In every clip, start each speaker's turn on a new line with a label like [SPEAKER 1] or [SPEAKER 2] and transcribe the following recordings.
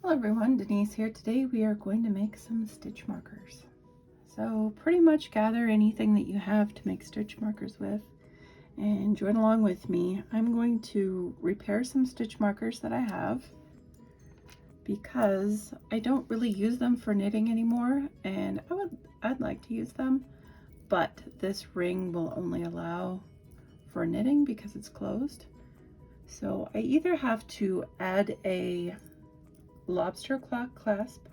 [SPEAKER 1] Hello everyone, Denise here. Today we are going to make some stitch markers. So pretty much gather anything that you have to make stitch markers with and join along with me. I'm going to repair some stitch markers that I have because I don't really use them for knitting anymore, and I'd like to use them, but this ring will only allow for knitting because it's closed. So I either have to add a lobster claw clasp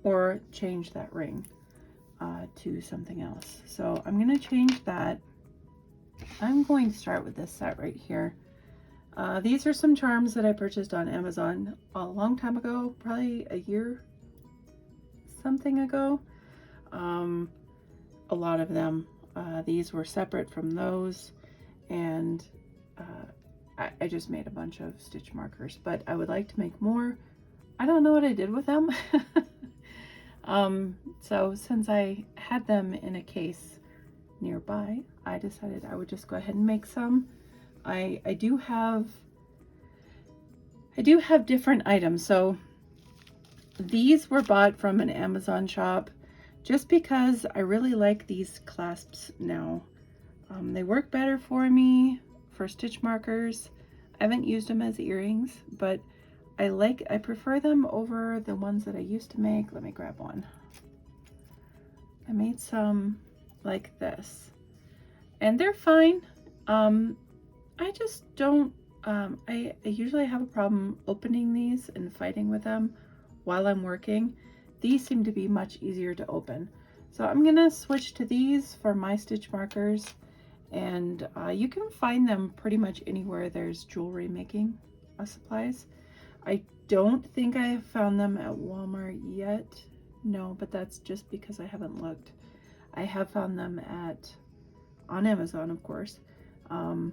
[SPEAKER 1] or change that ring to something else. So I'm going to change that. I'm going to start with this set right here. These are some charms that I purchased on Amazon a long time ago, probably a year something ago. A lot of them, these were separate from those, and I just made a bunch of stitch markers, but I would like to make more. I don't know what I did with them. So since I had them in a case nearby, I decided I would just go ahead and make some. I do have different items. So these were bought from an Amazon shop just because I really like these clasps now. They work better for me for stitch markers. I haven't used them as earrings, but I prefer them over the ones that I used to make. Let me grab one. I made some like this, and they're fine. I just don't, I usually have a problem opening these and fighting with them while I'm working. These seem to be much easier to open. So I'm gonna switch to these for my stitch markers, and you can find them pretty much anywhere there's jewelry making supplies. I don't think I have found them at Walmart yet. No, but that's just because I haven't looked. I have found them on Amazon, of course. And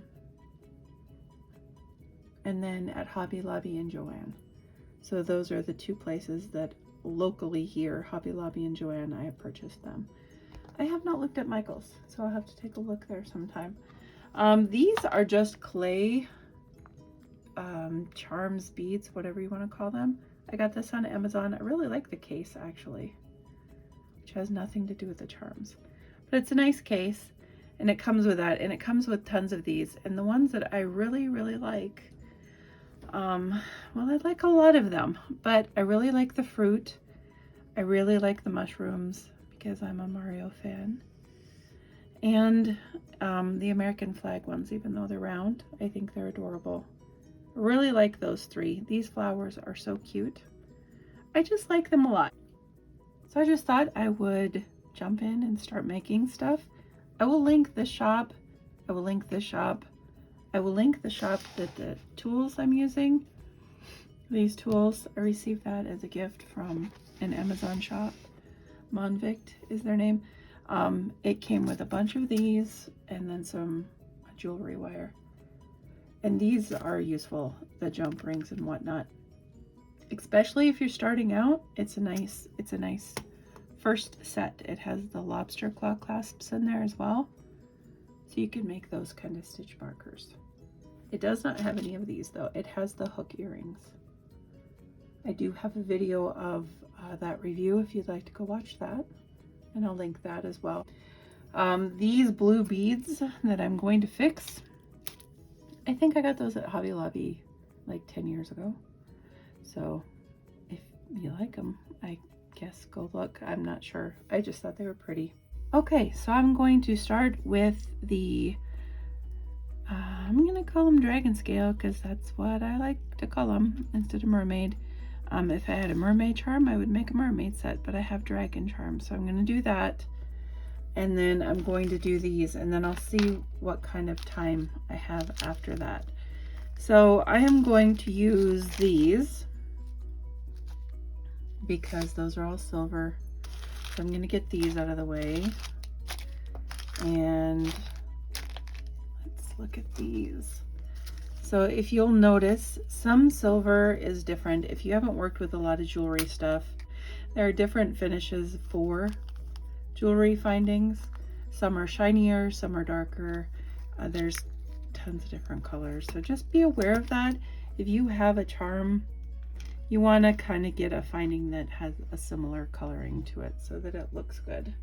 [SPEAKER 1] then at Hobby Lobby and Joann. So those are the two places that locally here, Hobby Lobby and Joann, I have purchased them. I have not looked at Michael's, so I'll have to take a look there sometime. These are just clay charms, beads, whatever you want to call them. I got this on Amazon. I really like the case actually, which has nothing to do with the charms, but it's a nice case, and it comes with that, and it comes with tons of these. And the ones that I really like, well, I like a lot of them, but I really like the fruit. I really like the mushrooms because I'm a Mario fan, and the American flag ones, even though they're round, I think they're adorable. Really like those three. These flowers are so cute. I just like them a lot. So I just thought I would jump in and start making stuff. I will link this shop. I will link this shop. I will link the shop that the tools I'm using. These tools, I received that as a gift from an Amazon shop. Monvict is their name. It came with a bunch of these and then some jewelry wire. And these are useful, the jump rings and whatnot. Especially if you're starting out, it's a nice first set. It has the lobster claw clasps in there as well. So you can make those kind of stitch markers. It does not have any of these though. It has the hook earrings. I do have a video of that review if you'd like to go watch that, and I'll link that as well. These blue beads that I'm going to fix, I think I got those at Hobby Lobby like 10 years ago. So if you like them, I guess go look. I'm not sure. I just thought they were pretty. Okay, so I'm going to start with the, I'm going to call them dragon scale because that's what I like to call them instead of mermaid. If I had a mermaid charm, I would make a mermaid set, but I have dragon charms. So I'm going to do that. And then I'm going to do these, and then I'll see what kind of time I have after that. So I am going to use these because those are all silver. So I'm going to get these out of the way. And let's look at these. So if you'll notice, some silver is different. If you haven't worked with a lot of jewelry stuff, there are different finishes for jewelry findings. Some are shinier, some are darker. There's tons of different colors, so just be aware of that. If you have a charm You want to kind of get a finding that has a similar coloring to it so that it looks good.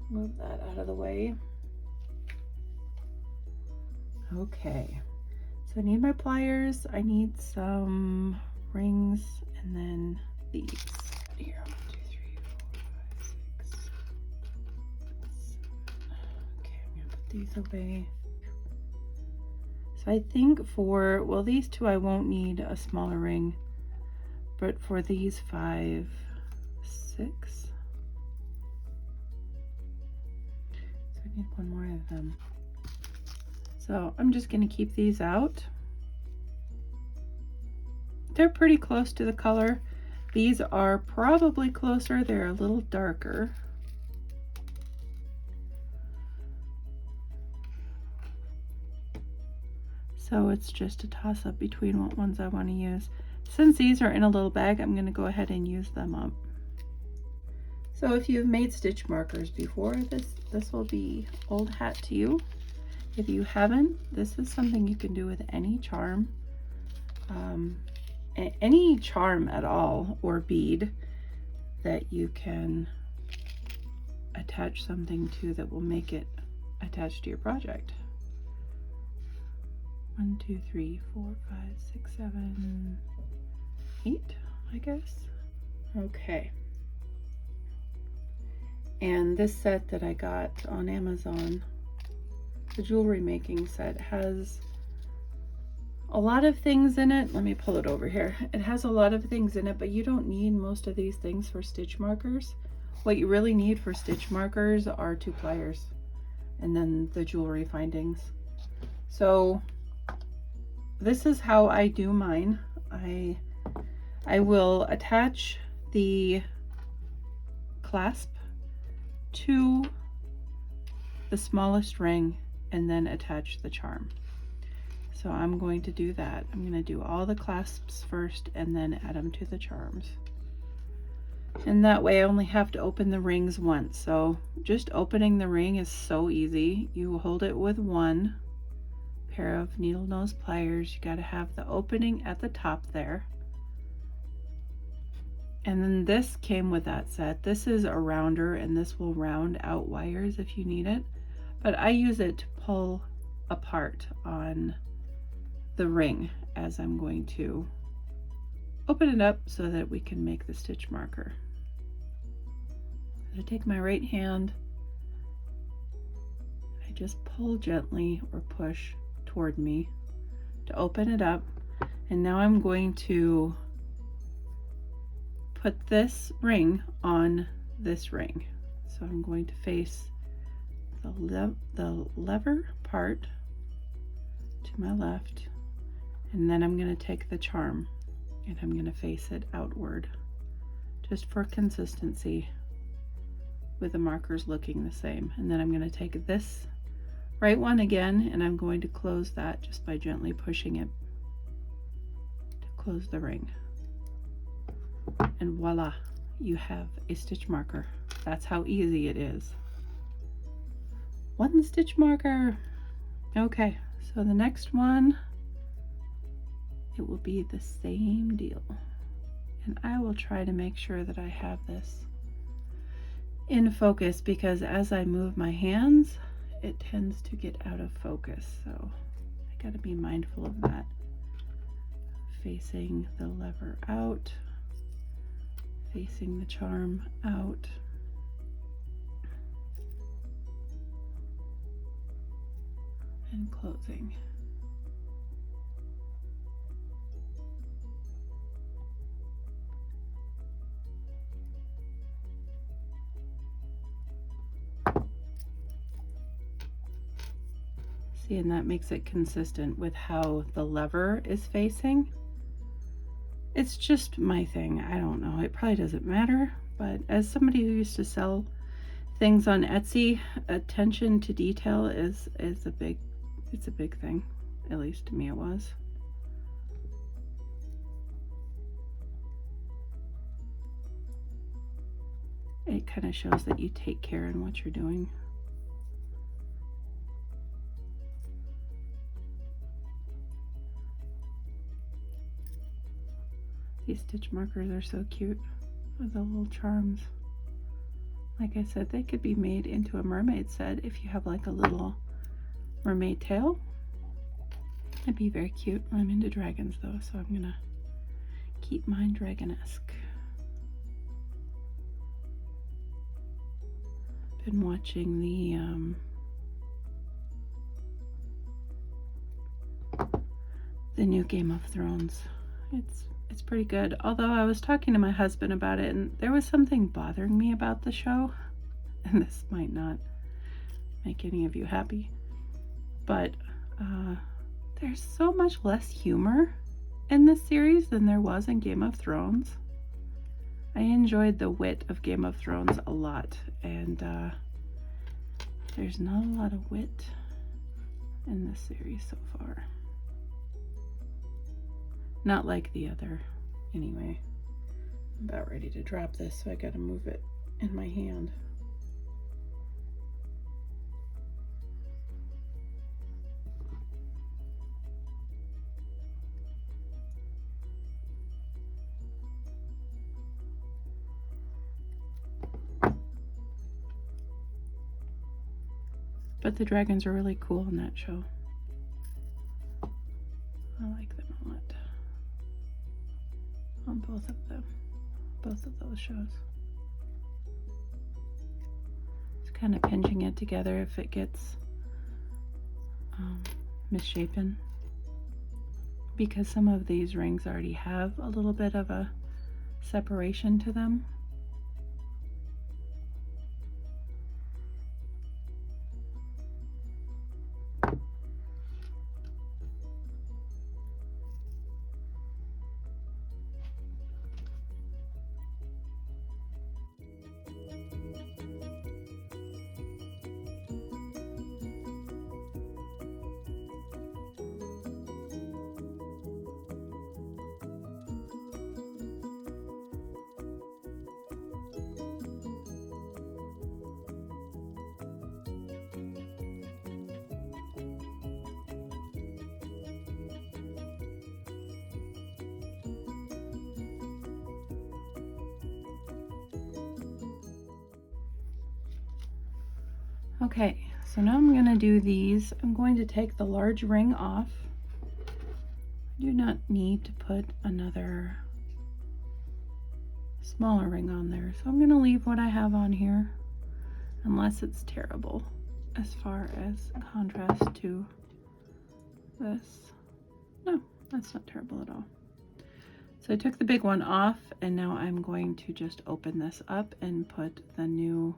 [SPEAKER 1] Move that out of the way. Okay, so I need my pliers, I need some rings, and then these. Here, 1, 2, 3, 4, 5, 6, 7. Okay, I'm gonna put these away. So I think for, well, these two I won't need a smaller ring, but for these 5, 6. So I need one more of them. So I'm just going to keep these out. They're pretty close to the color. These are probably closer. They're a little darker. So it's just a toss up between what ones I want to use. Since these are in a little bag, I'm going to go ahead and use them up. So if you've made stitch markers before, this will be old hat to you. If you haven't, this is something you can do with any charm, any charm at all, or bead that you can attach something to that will make it attached to your project. 1, 2, 3, 4, 5, 6, 7, 8, I guess. Okay. And this set that I got on Amazon, the jewelry making set, has a lot of things in it. Let me pull it over here. It has a lot of things in it, but you don't need most of these things for stitch markers. What you really need for stitch markers are 2 pliers and then the jewelry findings. So this is how I do mine. I will attach the clasp to the smallest ring and then attach the charm. So I'm going to do that. I'm going to do all the clasps first and then add them to the charms. And that way I only have to open the rings once. So just opening the ring is so easy. You hold it with 1 pair of needle nose pliers. You got to have the opening at the top there. And then this came with that set. This is a rounder and this will round out wires if you need it. But I use it to pull apart on the ring as I'm going to open it up so that we can make the stitch marker. I take my right hand, I just pull gently or push toward me to open it up, and now I'm going to put this ring on this ring. So I'm going to face the lever part to my left, and then I'm going to take the charm and I'm going to face it outward just for consistency with the markers looking the same. And then I'm going to take this right one again and I'm going to close that just by gently pushing it to close the ring. And voila, you have a stitch marker. That's how easy it is. 1 stitch marker. Okay, so the next one, it will be the same deal. And I will try to make sure that I have this in focus, because as I move my hands, it tends to get out of focus. So I got to be mindful of that. Facing the lever out, facing the charm out. And closing. See, and that makes it consistent with how the lever is facing. It's just my thing. I don't know. It probably doesn't matter, but as somebody who used to sell things on Etsy, attention to detail is a big thing. At least to me it was. It kind of shows that you take care in what you're doing. These stitch markers are so cute with the little charms. Like I said, they could be made into a mermaid set if you have like a little mermaid tail. It'd be very cute. I'm into dragons though, so I'm gonna keep mine dragon-esque. Been watching the new Game of Thrones. It's pretty good. Although I was talking to my husband about it, and there was something bothering me about the show, and this might not make any of you happy, but there's so much less humor in this series than there was in Game of Thrones. I enjoyed the wit of Game of Thrones a lot, and there's not a lot of wit in this series so far. Not like the other. Anyway, I'm about ready to drop this, so I gotta move it in my hand. But the dragons are really cool in that show. I like them a lot. On both of those shows. It's kind of pinching it together if it gets misshapen, because some of these rings already have a little bit of a separation to them. Okay, so now I'm going to do these. I'm going to take the large ring off. I do not need to put another smaller ring on there, so I'm going to leave what I have on here, unless it's terrible as far as contrast to this. No, that's not terrible at all. So I took the big one off, and now I'm going to just open this up and put the new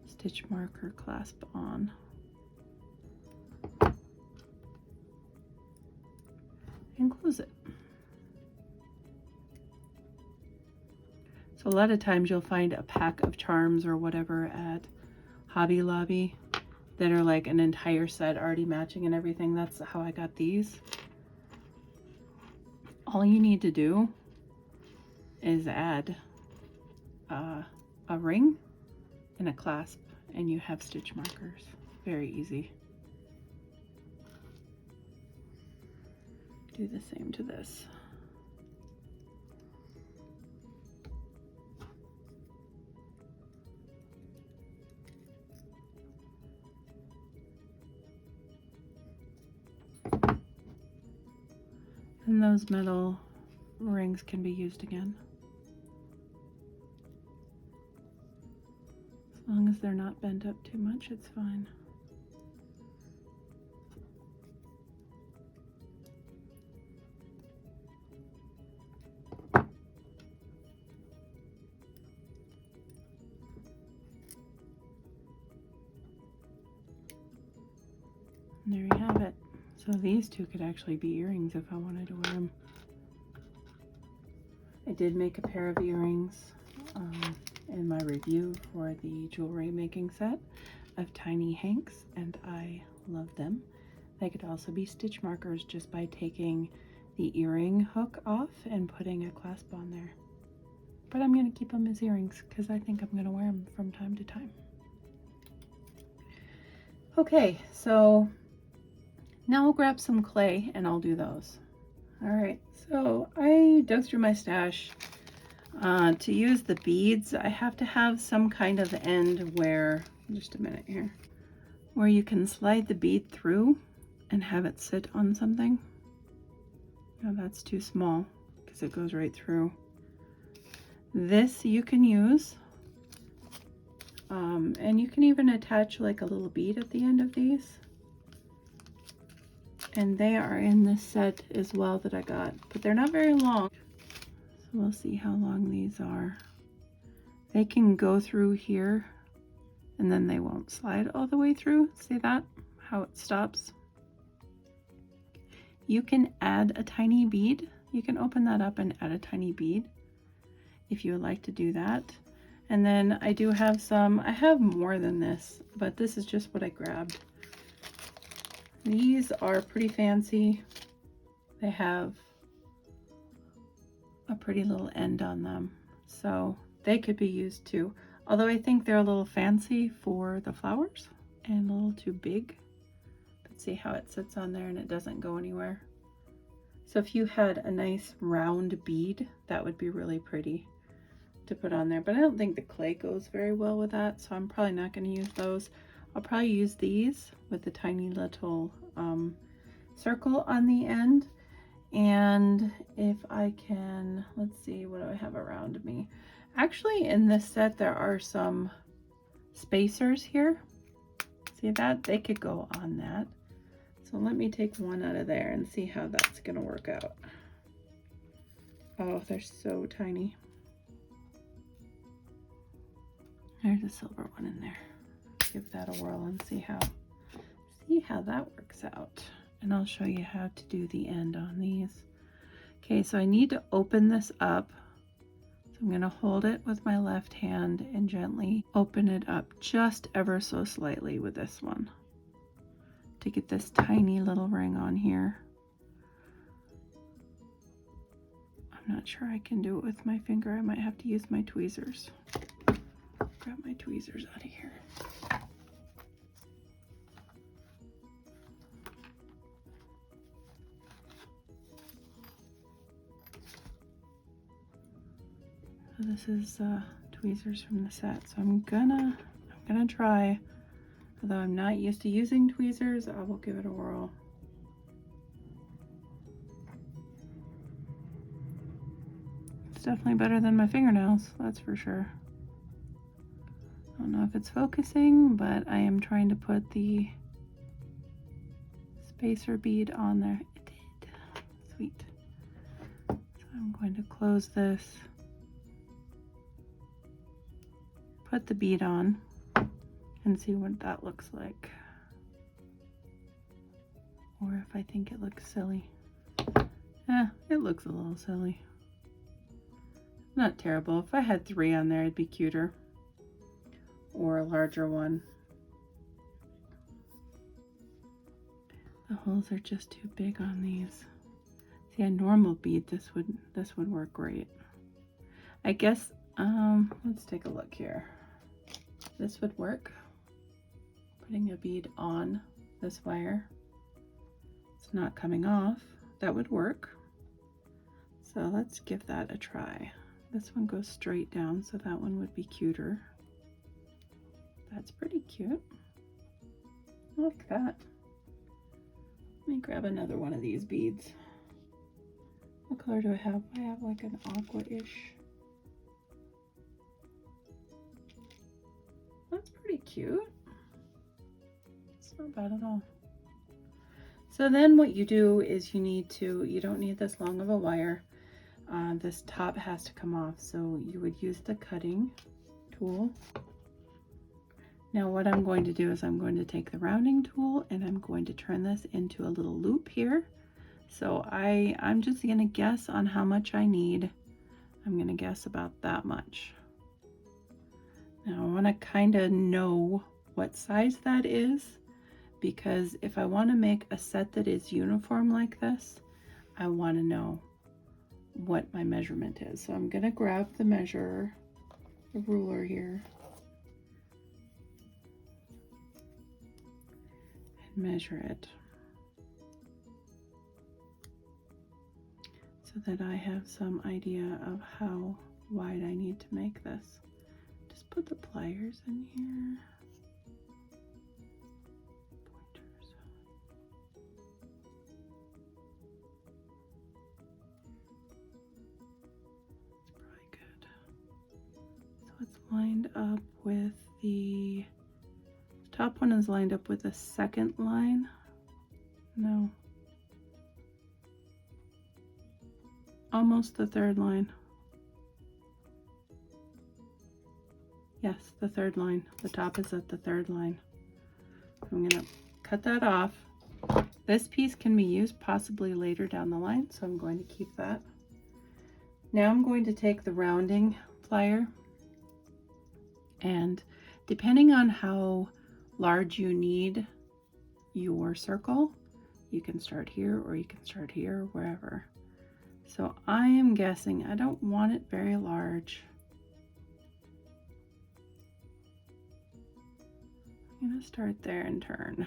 [SPEAKER 1] stitch marker clasp on. And close it. So a lot of times you'll find a pack of charms or whatever at Hobby Lobby that are like an entire set already matching and everything. That's how I got these. All you need to do is add a ring and a clasp, and you have stitch markers. Very easy. Do the same to this. And those metal rings can be used again. As long as they're not bent up too much, it's fine. And there you have it. So these two could actually be earrings if I wanted to wear them. I did make a pair of earrings in my review for the jewelry making set of Tiny Hanks, and I love them. They could also be stitch markers just by taking the earring hook off and putting a clasp on there. But I'm going to keep them as earrings because I think I'm going to wear them from time to time. Okay, so now I'll grab some clay and I'll do those. All right, so I dug through my stash. To use the beads, I have to have some kind of end where, just a minute here, where you can slide the bead through and have it sit on something. No, that's too small because it goes right through. This you can use, and you can even attach like a little bead at the end of these. And they are in this set as well that I got, but they're not very long. So we'll see how long these are. They can go through here and then they won't slide all the way through. See that? How it stops? You can add a tiny bead. You can open that up and add a tiny bead if you would like to do that. And then I do have some, I have more than this, but this is just what I grabbed. These are pretty fancy. They have a pretty little end on them, so they could be used too. Although I think they're a little fancy for the flowers and a little too big. But see how it sits on there and it doesn't go anywhere. So if you had a nice round bead, that would be really pretty to put on there. But I don't think the clay goes very well with that, so I'm probably not going to use those. I'll probably use these with the tiny little circle on the end. And if I can, let's see, what do I have around me? Actually, in this set, there are some spacers here. See that? They could go on that. So let me take one out of there and see how that's gonna work out. Oh, they're so tiny. There's a silver one in there. Give that a whirl and see how that works out. And I'll show you how to do the end on these. Okay, so I need to open this up. So I'm gonna hold it with my left hand and gently open it up just ever so slightly with this one to get this tiny little ring on here. I'm not sure I can do it with my finger. I might have to use my tweezers. Grab my tweezers out of here. So this is tweezers from the set. So I'm gonna try. Although I'm not used to using tweezers, I will give it a whirl. It's definitely better than my fingernails, that's for sure. I don't know if it's focusing, but I am trying to put the spacer bead on there. It did. Sweet. So I'm going to close this, put the bead on, and see what that looks like. Or if I think it looks silly. It looks a little silly. Not terrible. If I had 3 on there, it'd be cuter. Or a larger one. The holes are just too big on these. See, a normal bead, this would work great. I guess, let's take a look here. This would work. Putting a bead on this wire. It's not coming off. That would work. So let's give that a try. This one goes straight down, so that one would be cuter. That's pretty cute. I like that. Let me grab another one of these beads. What color do I have? I have like an aqua-ish. That's pretty cute. It's not bad at all. So then what you do is you don't need this long of a wire. This top has to come off, so you would use the cutting tool. Now what I'm going to do is I'm going to take the rounding tool and I'm going to turn this into a little loop here. So I'm just going to guess on how much I need. I'm going to guess about that much. Now I want to kind of know what size that is, because if I want to make a set that is uniform like this, I want to know what my measurement is. So I'm going to grab the ruler here, and measure it. so that I have some idea of how wide I need to make this. Just put the pliers in here. Pointers. It's probably good. So it's lined up with the top one is lined up with the second line. No. Almost the third line. Yes, the third line. The top is at the third line. I'm going to cut that off. This piece can be used possibly later down the line, so I'm going to keep that. Now I'm going to take the rounding plier, and depending on how large you need your circle, you can start here or you can start here, wherever. So I am guessing I don't want it very large. I'm going to start there and turn.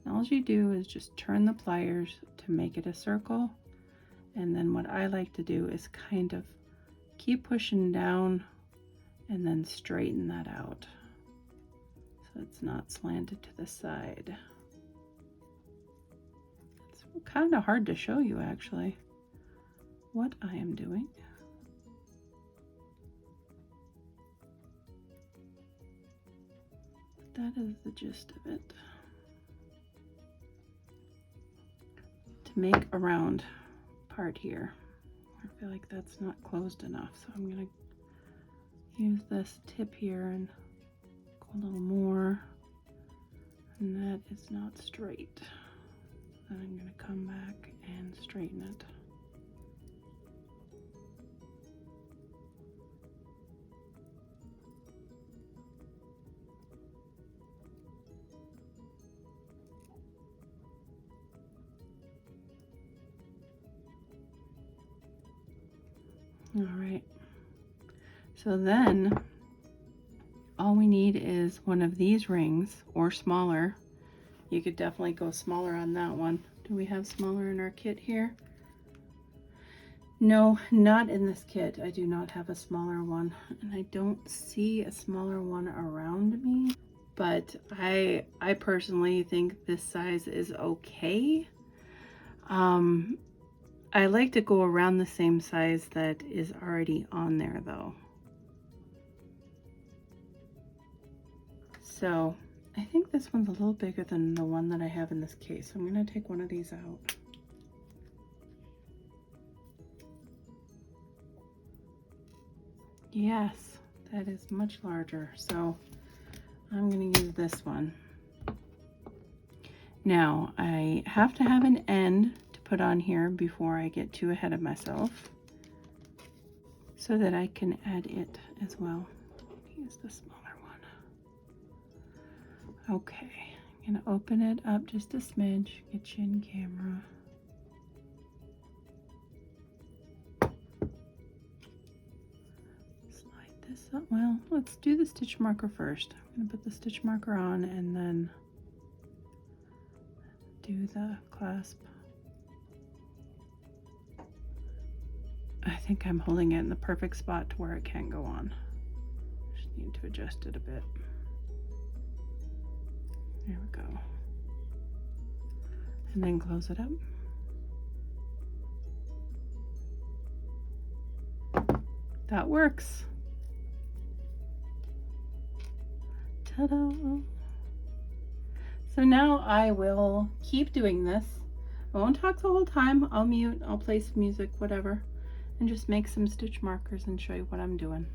[SPEAKER 1] And all you do is just turn the pliers to make it a circle. And then what I like to do is kind of keep pushing down and then straighten that out so it's not slanted to the side. Kind of hard to show you actually what I am doing. That is the gist of it. To make a round part here, I feel like that's not closed enough, so I'm going to use this tip here and go a little more, and that is not straight. Then I'm going to come back and straighten it. All right. So then all we need is one of these rings or smaller. You could definitely go smaller on that one. Do we have smaller in our kit here? No, not in this kit. I do not have a smaller one, and I don't see a smaller one around me, but I personally think this size is okay. I like to go around the same size that is already on there though. So I think this one's a little bigger than the one that I have in this case. So I'm going to take one of these out. Yes, that is much larger. So I'm going to use this one. Now I have to have an end to put on here before I get too ahead of myself so that I can add it as well. Use the smaller one. Okay, I'm going to open it up just a smidge, get you in camera. Slide this up. Well, let's do the stitch marker first. I'm going to put the stitch marker on and then do the clasp. I think I'm holding it in the perfect spot to where it can't go on. Just need to adjust it a bit. There we go. And then close it up. That works. Ta-da! So now I will keep doing this. I won't talk the whole time. I'll mute, I'll play some music, whatever, and just make some stitch markers and show you what I'm doing.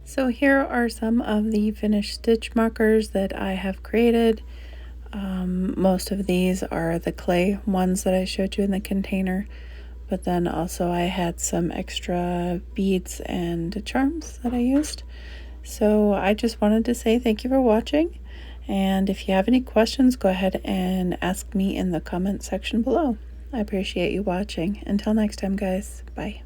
[SPEAKER 1] So here are some of the finished stitch markers that I have created. Most of these are the clay ones that I showed you in the container, but then also I had some extra beads and charms that I used. So I just wanted to say thank you for watching, and if you have any questions, go ahead and ask me in the comment section below. I appreciate you watching. Until next time, guys. Bye.